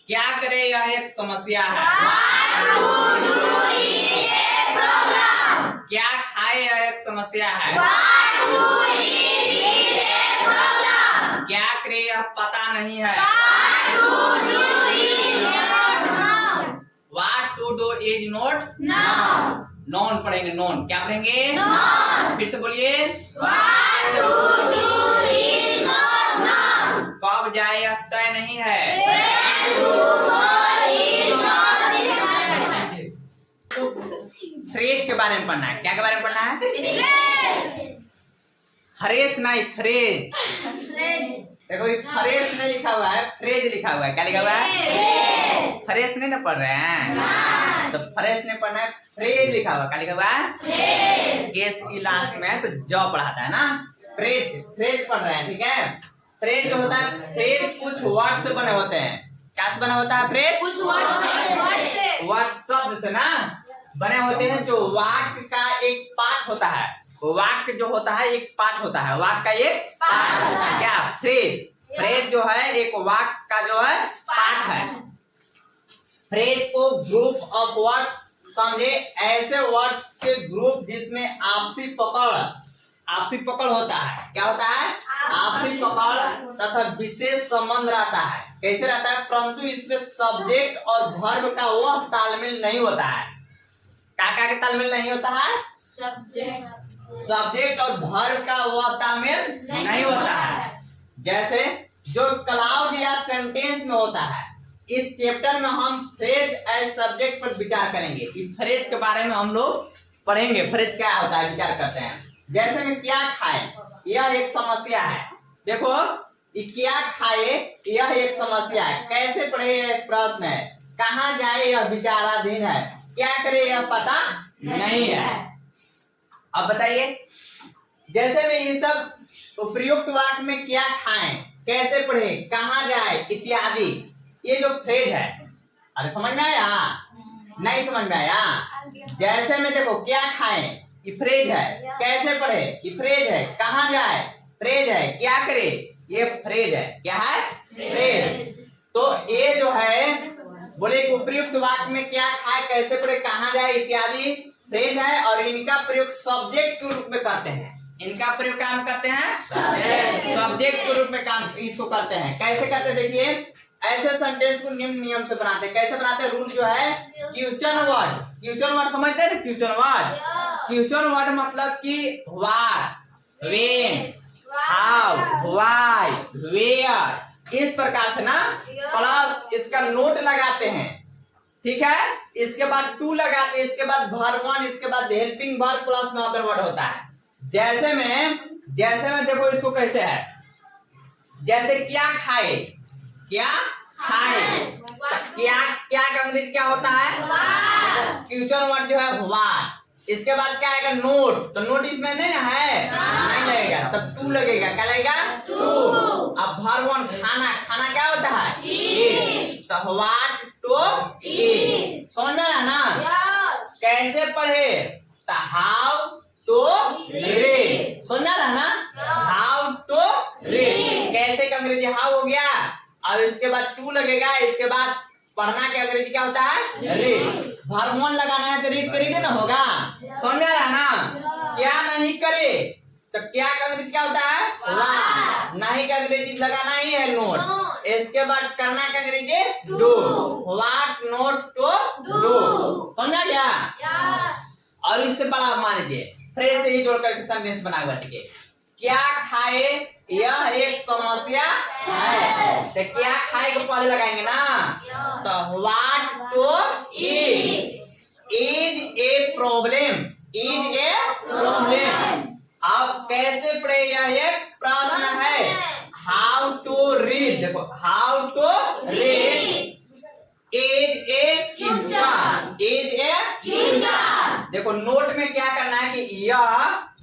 क्या करे यह एक समस्या है। क्या खाए यह एक समस्या है। क्या करे यह पता नहीं है। What to do is not non पढ़ेंगे। नॉन क्या पढ़ेंगे। फिर से बोलिए। कब जाए यह तय नहीं है। फ्रेज के बारे में पढ़ना है। क्या के बारे में पढ़ना है। फ्रेज नहीं फ्रेज। देखो ये फ्रेज नहीं लिखा हुआ है, फ्रेज लिखा हुआ है। क्या लिखा हुआ है। फ्रेज नहीं ना पढ़ रहे हैं तो फ्रेज नहीं पढ़ना है, फ्रेज लिखा हुआ। क्या लिखा हुआ है। एस की लास्ट में तो ज पढ़ाता है ना। फ्रेज फ्रेज पढ़ रहे हैं। ठीक है। फ्रेज जो होता है, फ्रेज कुछ वर्ड से बने होते हैं। क्या से बना होता है फ्रेज। कुछ वर्ड शब्द से ना बने होते हैं, जो वाक्य का एक पार्ट होता है। वाक्य जो होता है एक पार्ट होता है। वाक्य का एक पार्ट होता है। क्या फ्रेज। फ्रेज जो है एक वाक्य का जो है पार्ट है। फ्रेज को ग्रुप ऑफ वर्ड्स समझे, ऐसे वर्ड्स के ग्रुप जिसमें आपसी पकड़ होता है। क्या होता है। आपसी पकड़ तथा विशेष संबंध रहता है। कैसे रहता है, परंतु इसमें सब्जेक्ट और वर्ब का वह तालमेल नहीं होता है। क्या के तालमेल नहीं होता है। सब्जेक्ट और वर्ब का वह तालमेल नहीं होता है। जैसे जो क्लाउड या सेंटेंस में होता है। इस चैप्टर में हम फ्रेज एज सब्जेक्ट पर विचार करेंगे। इस फ्रेज के बारे में हम लोग पढ़ेंगे। फ्रेज क्या होता है विचार करते हैं। जैसे में क्या खाए यह एक समस्या है। देखो क्या खाए यह एक समस्या है। कैसे पढ़े यह एक प्रश्न है। कहाँ जाए यह विचाराधीन है। क्या करे यह पता नहीं है। अब बताइए, जैसे में ये सब उपयुक्त वाक्य में क्या खाएं, कैसे पढ़े, कहाँ जाए इत्यादि, ये जो फ्रेज है। अरे समझ में आया। नहीं समझ में आया। जैसे में देखो क्या खाएं ये फ्रेज है, कैसे पढ़े ये फ्रेज है, कहाँ जाए फ्रेज है, क्या करे ये फ्रेज है। क्या है फ्रेज। तो ये जो है बोले उपयुक्त वाक्य में क्या खाए, कैसे पढ़े, कहाँ जाए इत्यादि फ्रेज है। और इनका प्रयोग सब्जेक्ट के रूप में करते हैं। इनका प्रयोग काम करते हैं सब्जेक्ट के रूप में काम इसको करते हैं। कैसे करते हैं देखिए। ऐसे सेंटेंस को निम्न नियम से बनाते हैं। कैसे बनाते हैं, रूल जो है क्वेश्चन वर्ड। क्वेश्चन वर्ड समझते हैं ना। क्वेश्चन वर्ड, क्वेश्चन वर्ड मतलब कि what, when, how, why, where, इस प्रकार से ना प्लस इसका नोट लगाते हैं। ठीक है। इसके बाद टू लगाते हैं, इसके बाद वर्ब वन, इसके बाद helping verb plus another word होता है। जैसे में देखो इसको कैसे है। जैसे क्या खाए, क्या खाए, क्या का अंग्रेजी क्या होता है। क्वेश्चन वर्ड जो है व्हाट। इसके बाद क्या आएगा नोट। तो नोट इसमें नहीं है, नहीं लगेगा, तब टू लगेगा। क्या लगेगा टू। अब वर्ब वन खाना क्या होता है ईट। तो व्हाट टू ईट। समझ में आया ना। कैसे पढ़े, तो हाउ टू रीड। समझ में आ रहा ना। How to read. कैसे का अंग्रेजी हाउ हो गया। अब इसके बाद टू लगेगा। इसके बाद पढ़ना के अंग्रेजी क्या होता है रीड। वर्ब वन लगाना है तो रीड के रीड ना होगा। समझ में आ रहा ना। क्या नहीं करे तो क्या का अंग्रेजी क्या होता है वाट। नहीं का अंग्रेजी लगाना ही है नोट। इसके बाद करना का अंग्रेजी do. What not to do. समझा क्या। और इससे बड़ा मान लीजिए फ्रेज से ही जोड़ करके सेंटेंस बना हुआ। ठीक है। क्या खाए यह एक समस्या है। तो क्या खाए को पहले लगाएंगे ना। तो what to eat is a problem. Is a problem. अब कैसे पढ़े यह एक प्रश्न है। How to read. देखो how to read is a question. Is a question. देखो नोट में क्या करना है कि यह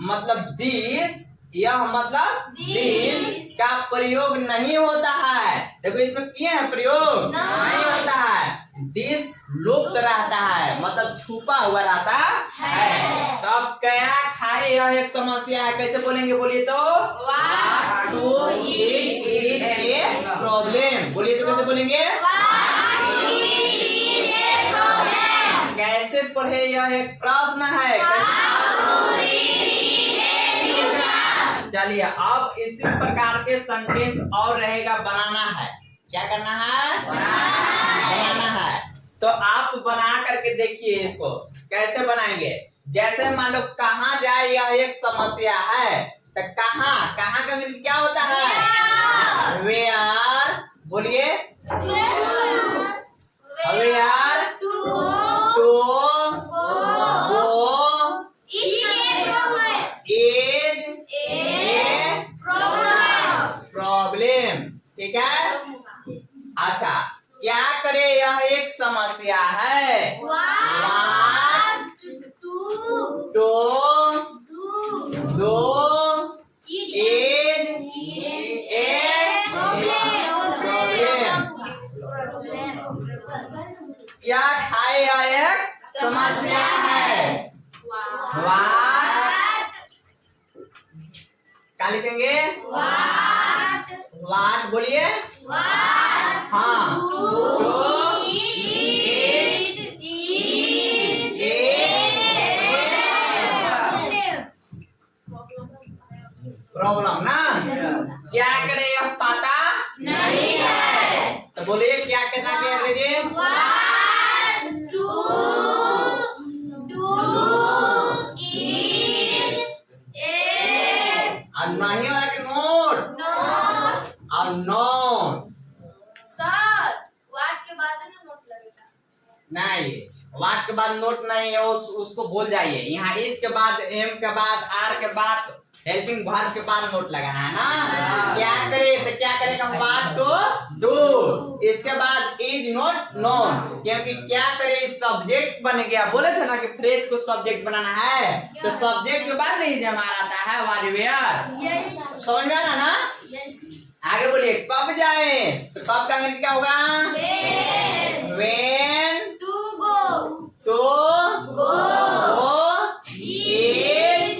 मतलब दिस, यह मतलब दिस का प्रयोग नहीं होता है। देखो इसमें किए हैं प्रयोग नहीं होता है। दिस लुप्त रहता है, मतलब छुपा हुआ रहता है। तो अब क्या खाए यह एक समस्या है। कैसे बोलेंगे बोलिए तो what to eat is a problem. बोलिए तो कैसे बोलेंगे पढ़े यह एक प्रश्न है। चलिए अब इसी प्रकार के सेंटेंस और रहेगा, बनाना है। क्या करना है? बनाना है। तो आप बना करके देखिए इसको कैसे बनाएंगे। जैसे मान लो कहाँ जाए यह एक समस्या है, तो कहाँ कहाँ का मीनिंग क्या होता है? वेयर। बोलिए where to go is a problem. ठीक है। अच्छा, क्या करे यह एक समस्या है। टू दो इज ए प्रॉब्लम। क्या खाए यह एक समस्या है। क्या लिखेंगे? वाट। बोलिए हाँ। प्रॉब्लम ना। क्या करे यह पता नहीं है। तो बोलिए क्या कहना है अंग्रेजी? नहीं वाला के नोट और नोट। सर वाट के बाद ना नोट लगेगा। नहीं, वाट के बाद नोट नहीं है, उसको भूल जाइए। यहाँ इज के बाद, एम के बाद, आर के बाद, हेल्पिंग वर्ब के बाद नोट लगाना है ना। क्या करे तो क्या करेगा? वाट टू डू। इसके बाद इज नोट नोन, क्योंकि क्या करे सब्जेक्ट बन गया। बोले थे ना कि फ्रेज को सब्जेक्ट बनाना है, तो सब्जेक्ट के बाद नहीं जमा आता है वाट वेयर। समझ में आना ना? आगे बोलिए कब जाए, तो कब का अंग्रेजी क्या होगा? When To go. to Go. is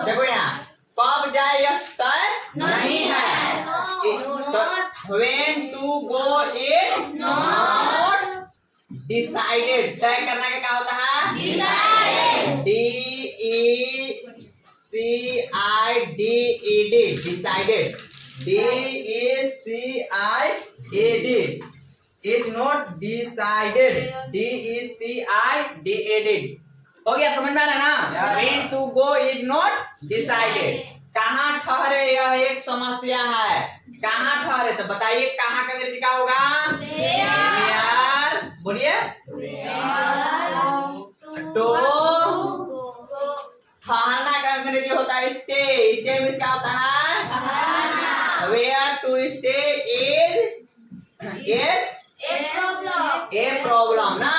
देखो यहाँ कब जाए यह तय नहीं है। When to go is not decided। तय करना का क्या होता है? DECIDED decided। DECIDED is not decided। DECIDED हो गया, समझ में आ रहा है ना? When to go is not decided। कहाँ ठहरे यह एक समस्या है। कहाँ ठहरे तो बताइए कहाँ का अंग्रेजी क्या होगा? Where। बोलिए तो ठहरना का अंग्रेजी होता है स्टे। स्टे मीन्स क्या होता है? Where to stay is a problem ना।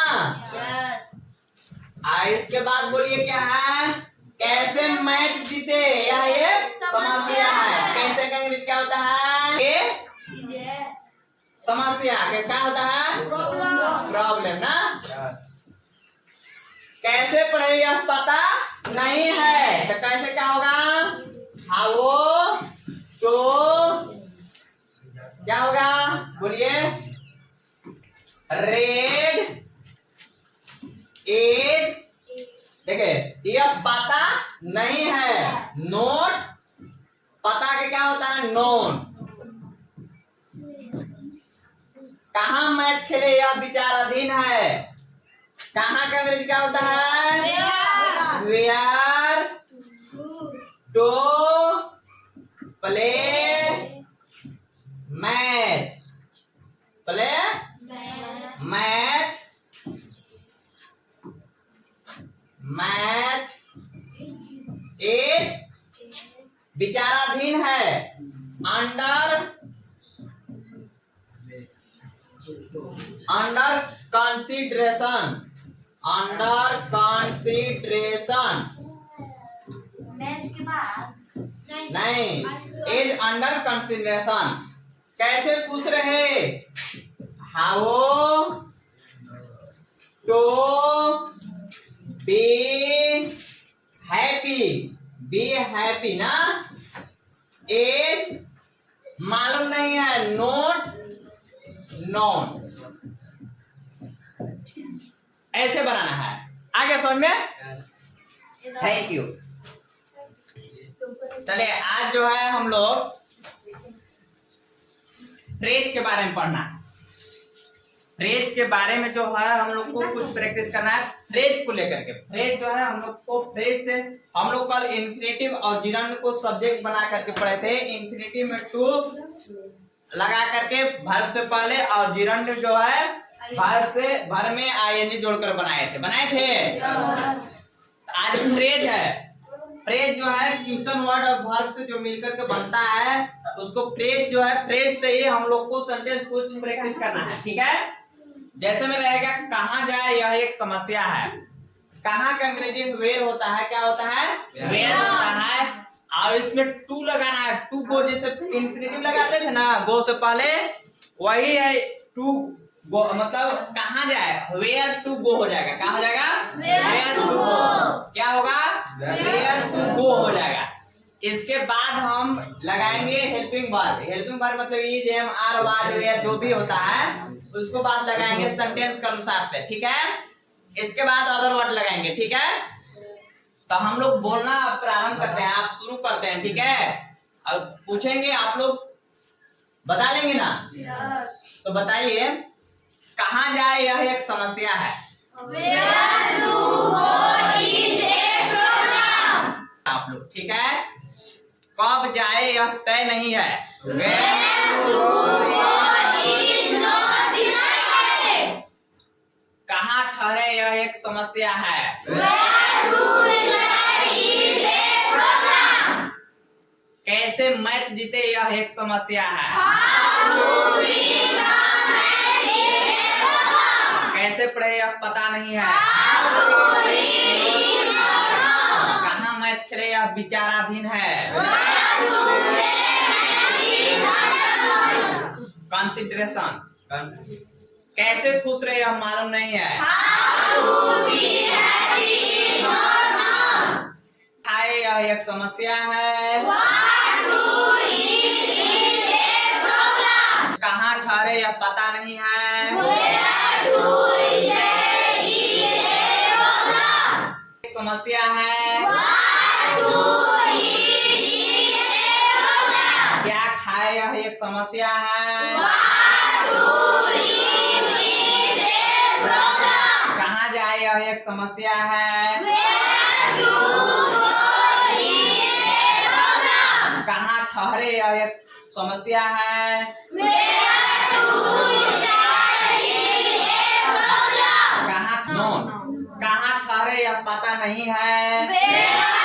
इसके बाद बोलिए क्या है? कैसे मैच जीते, यह एक समस्या है। कैसे का अंग्रेजी क्या होता है? समस्या क्या होता है? प्रॉब्लम ना। कैसे पढ़े यह पता नहीं है, तो कैसे क्या होगा? हाउ तो क्या होगा? बोलिए रेड एज। देखिए यह पता नहीं है। नोट पता के क्या होता है? नोन। कहाँ मैच खेले यह विचाराधीन है। कहाँ का अंग्रेजी क्या होता है? Where to play match. Play match. Match is विचाराधीन है। Under consideration. Under consideration match के बाद नहीं, इज अंडर कंसिडरेशन। कैसे खुश रहे? How to be happy. Be happy ना। इज मालूम नहीं है। Not known. ऐसे बनाना है। आगे समझ में? Thank you. चलिए आज जो है हम लोग फ्रेज के बारे में पढ़ना है। फ्रेज के बारे में जो है हम लोग को कुछ प्रैक्टिस करना है फ्रेज को लेकर के। फ्रेज जो है हम लोग को फ्रेज से हम लोग कल इंफिनिटिव और जिरंड को सब्जेक्ट बना करके पढ़े थे। इंफिनिटिव में टू लगा करके वर्ब से पहले और जिरंड जो है वर्ब में आईएनजी जोड़कर बनाए थे। आज फ्रेज है। फ्रेज जो है क्वेश्चन वर्ड और वर्ब से जो मिलकर के बनता है उसको फ्रेज जो है, फ्रेज से ही हम लोग को सेंटेंस कुछ प्रैक्टिस करना है। ठीक है, जैसे में रहेगा कहाँ जाए यह एक समस्या है। कहाँ का अंग्रेजी वेयर होता है, क्या होता है? वेयर होता है। और इसमें टू लगाना है। टू गो जैसे इंफिनिटिव लगाते थे ना, गो से पहले, वही है टू गो, मतलब कहाँ जाए, वेयर टू गो हो जाएगा। क्या हो जाएगा? Where to go. क्या होगा? वेयर टू गो हो जाएगा। इसके बाद हम लगाएंगे हेल्पिंग वर्ब। हेल्पिंग वर्ब मतलब is, am, are, was, were जो भी होता है उसको बाद लगाएंगे सेंटेंस के अनुसार पे। ठीक है, इसके बाद अदर वर्ड लगाएंगे। ठीक है, तो हम लोग बोलना प्रारंभ करते हैं, आप शुरू करते हैं। ठीक है, और पूछेंगे आप लोग बता लेंगे ना? तो बताइए कहाँ जाए यह एक समस्या है। Where to go is a problem. आप लोग ठीक है, कब जाए यह तय नहीं है। Where to go is not decided. कहाँ ठहरे यह एक समस्या है। Where to reside is a problem. कैसे मैच जीते यह एक समस्या है। How to win the match is a problem. कैसे पढ़े यह पता नहीं है। How to read is not known. कहाँ मैच खेले यह विचाराधीन है। Where to play match is unknown. Consideration. कैसे खुश रहे यह मालूम नहीं है। How to be happy is not known. आए यह एक समस्या है। What to eat is a problem. कहाँ ठहरे यह पता नहीं है। Where to stay is a problem. एक समस्या है। What to eat is a problem. क्या खाए यह एक समस्या है। What to eat is a problem. कहाँ जाए यह एक समस्या है। Where to go is a problem. कहाँ ठहरे यह एक समस्या है। Where to stay is a problem. कहाँ नोन, कहाँ ठहरे यह पता नहीं है। Where